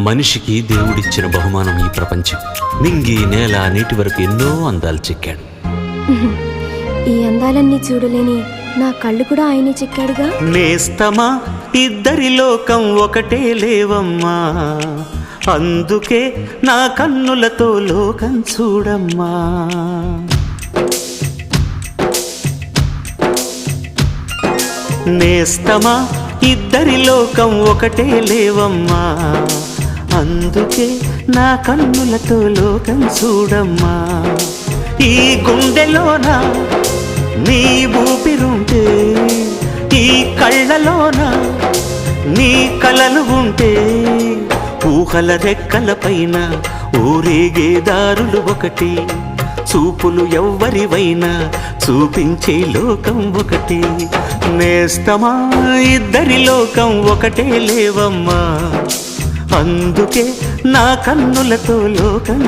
మనిషికి దేవుడిచ్చిన బహుమానం ఈ ప్రపంచం. నింగి నేల నీటి వరకు ఎన్నో అందాలు చెక్కాడు. ఈ అందాలన్నీ చూడలేని నా కళ్ళు కూడా ఆయనే చెక్కాడుగా. నేస్తమా ఇద్దరి లోకం ఒకటే లేవమ్మా, అందుకే నా కన్నులతో లోకం చూడమ్మా. నేస్తమా ఇద్దరి లోకం ఒకటే లేవమ్మా, అందుకే నా కన్నులతో లోకం చూడమ్మా. ఈ గుండెలోన నీ ఊపిరుంటే, ఈ కళ్ళలోన నీ కలలు ఉంటే, ఊహల రెక్కల పైన ఊరేగే దారులు ఒకటి, చూపులు ఎవ్వరివైనా చూపించే లోకం ఒకటి. నేస్తమా ఇద్దరి లోకం ఒకటే లేవమ్మా, అందుకే నా కన్నులతో లోకం